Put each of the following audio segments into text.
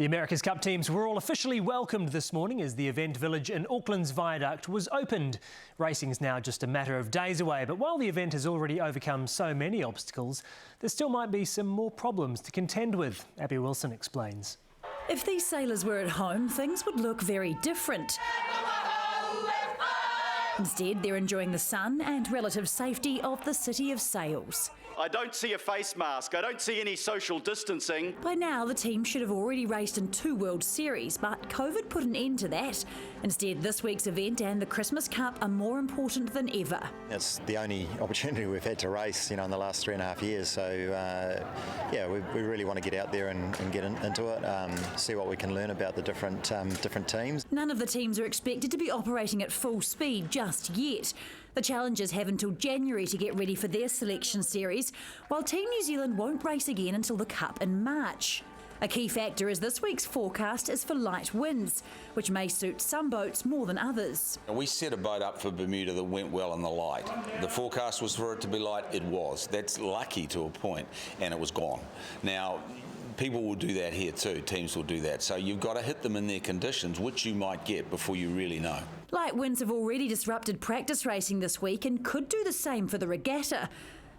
The America's Cup teams were all officially welcomed this morning as the event village in Auckland's Viaduct was opened. Racing is now just a matter of days away, but while the event has already overcome so many obstacles, there still might be some more problems to contend with. Abby Wilson explains. If these sailors were at home, things would look very different. Instead, they're enjoying the sun and relative safety of the city of sails. I don't see a face mask. I don't see any social distancing. By now, the team should have already raced in 2 World Series, but COVID put an end to that. Instead, this week's event and the Christmas Cup are more important than ever. It's the only opportunity we've had to race, in the last 3.5 years. So, we really want to get out there and get into it, see what we can learn about the different teams. None of the teams are expected to be operating at full speed just yet. The challengers have until January to get ready for their selection series, while Team New Zealand won't race again until the Cup in March. A key factor is this week's forecast is for light winds, which may suit some boats more than others. We set a boat up for Bermuda that went well in the light. The forecast was for it to be light, it was. That's lucky to a point, and it was gone. Now, people will do that here too, teams will do that. So you've got to hit them in their conditions, which you might get before you really know. Light winds have already disrupted practice racing this week and could do the same for the regatta.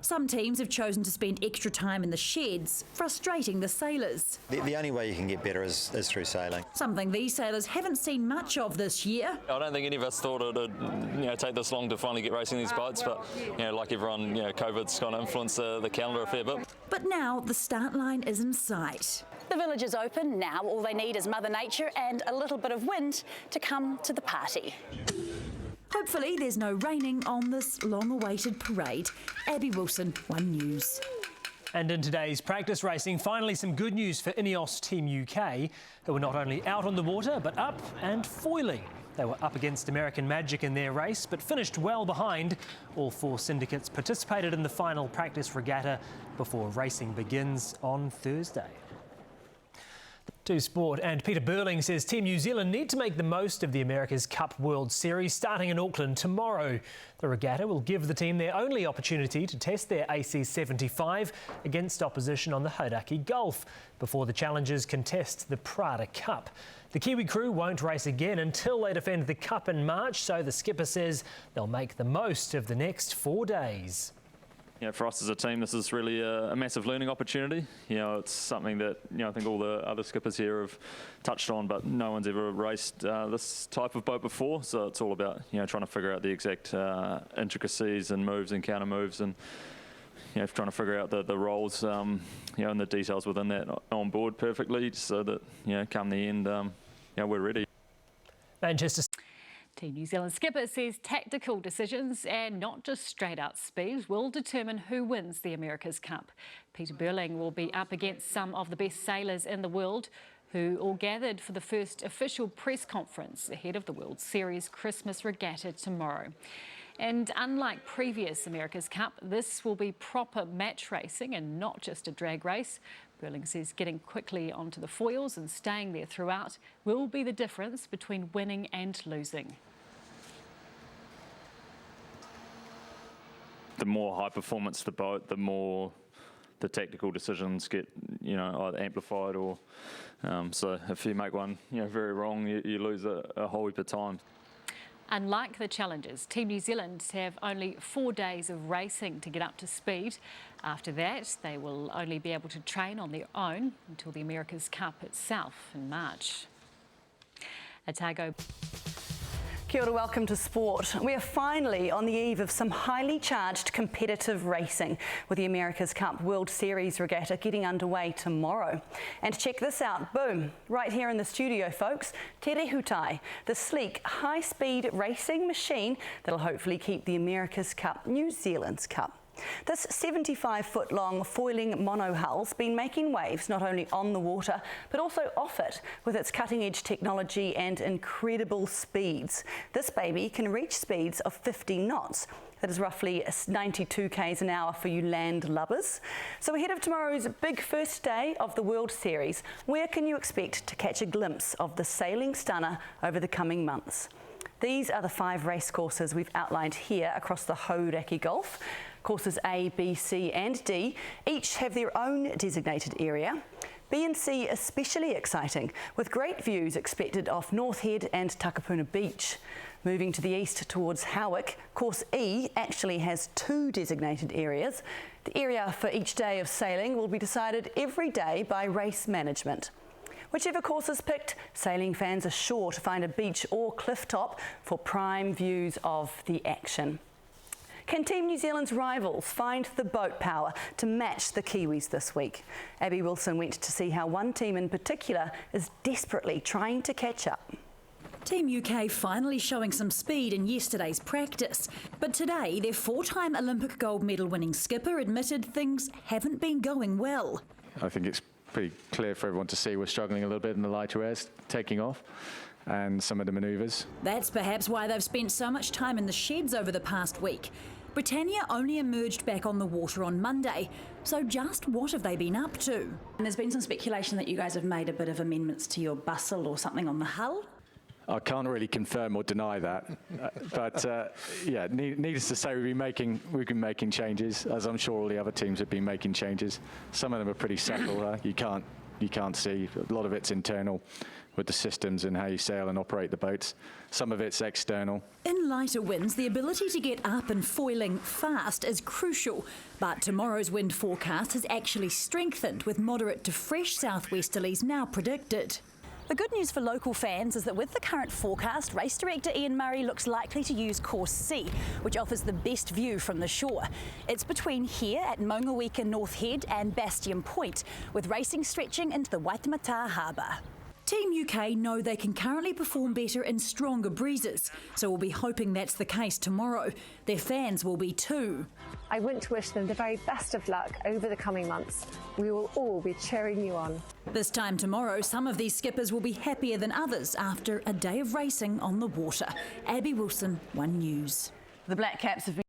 Some teams have chosen to spend extra time in the sheds, frustrating the sailors. The only way you can get better is through sailing. Something these sailors haven't seen much of this year. I don't think any of us thought it would take this long to finally get racing these boats, but like everyone, COVID's kind of influenced the calendar a fair bit. But now the start line is in sight. The village is open now. All they need is Mother Nature and a little bit of wind to come to the party. Hopefully there's no raining on this long-awaited parade. Abby Wilson, One News. And in today's practice racing, finally some good news for Ineos Team UK, who were not only out on the water, but up and foiling. They were up against American Magic in their race, but finished well behind. All 4 syndicates participated in the final practice regatta before racing begins on Thursday. To sport, and Peter Burling says Team New Zealand need to make the most of the America's Cup World Series starting in Auckland tomorrow. The regatta will give the team their only opportunity to test their AC-75 against opposition on the Hauraki Gulf before the challengers contest the Prada Cup. The Kiwi crew won't race again until they defend the Cup in March, so the skipper says they'll make the most of the next 4 days. For us as a team, this is really a massive learning opportunity. It's something that I think all the other skippers here have touched on, but no one's ever raced this type of boat before. So it's all about trying to figure out the exact intricacies and moves and counter moves, and trying to figure out the roles, and the details within that on board perfectly, so that come the end, we're ready. Manchester. Team New Zealand skipper says tactical decisions and not just straight out speed will determine who wins the America's Cup. Peter Burling will be up against some of the best sailors in the world who all gathered for the first official press conference ahead of the World Series Christmas regatta tomorrow. And unlike previous America's Cup, this will be proper match racing and not just a drag race. Burling says getting quickly onto the foils and staying there throughout will be the difference between winning and losing. The more high performance the boat, the more the tactical decisions get, either amplified or so if you make one, very wrong, you lose a whole heap of time. Unlike the challengers, Team New Zealand have only 4 days of racing to get up to speed. After that, they will only be able to train on their own until the America's Cup itself in March. Otago. Kia ora, welcome to Sport. We are finally on the eve of some highly charged competitive racing, with the America's Cup World Series regatta getting underway tomorrow. And check this out, boom, right here in the studio, folks, Te Rehutai, the sleek, high-speed racing machine that'll hopefully keep the America's Cup New Zealand's Cup. This 75-foot-long foiling monohull's been making waves not only on the water but also off it with its cutting-edge technology and incredible speeds. This baby can reach speeds of 50 knots. That is roughly 92 k's an hour for you land lubbers. So ahead of tomorrow's big first day of the World Series, where can you expect to catch a glimpse of the sailing stunner over the coming months? These are the 5 race courses we've outlined here across the Hauraki Gulf. Courses A, B, C and D each have their own designated area. B and C especially exciting, with great views expected off North Head and Takapuna Beach. Moving to the east towards Howick, course E actually has 2 designated areas. The area for each day of sailing will be decided every day by race management. Whichever course is picked, sailing fans are sure to find a beach or cliff top for prime views of the action. Can Team New Zealand's rivals find the boat power to match the Kiwis this week? Abby Wilson went to see how one team in particular is desperately trying to catch up. Team UK finally showing some speed in yesterday's practice. But today, their 4-time Olympic gold medal winning skipper admitted things haven't been going well. I think it's pretty clear for everyone to see we're struggling a little bit in the lighter airs, taking off, and some of the manoeuvres. That's perhaps why they've spent so much time in the sheds over the past week. Britannia only emerged back on the water on Monday, so just what have they been up to? And there's been some speculation that you guys have made a bit of amendments to your bustle or something on the hull? I can't really confirm or deny that, but yeah, needless to say, we've been making changes, as I'm sure all the other teams have been making changes. Some of them are pretty subtle. You can't see. A lot of it's internal with the systems and how you sail and operate the boats. Some of it's external. In lighter winds, the ability to get up and foiling fast is crucial, but tomorrow's wind forecast has actually strengthened, with moderate to fresh southwesterlies now predicted. The good news for local fans is that with the current forecast, race director Ian Murray looks likely to use course C, which offers the best view from the shore. It's between here at Maungaweka North Head and Bastion Point, with racing stretching into the Waitemata Harbour. Team UK know they can currently perform better in stronger breezes, so we'll be hoping that's the case tomorrow. Their fans will be too. I want to wish them the very best of luck over the coming months. We will all be cheering you on. This time tomorrow, some of these skippers will be happier than others after a day of racing on the water. Abby Wilson, One News. The Black Caps have been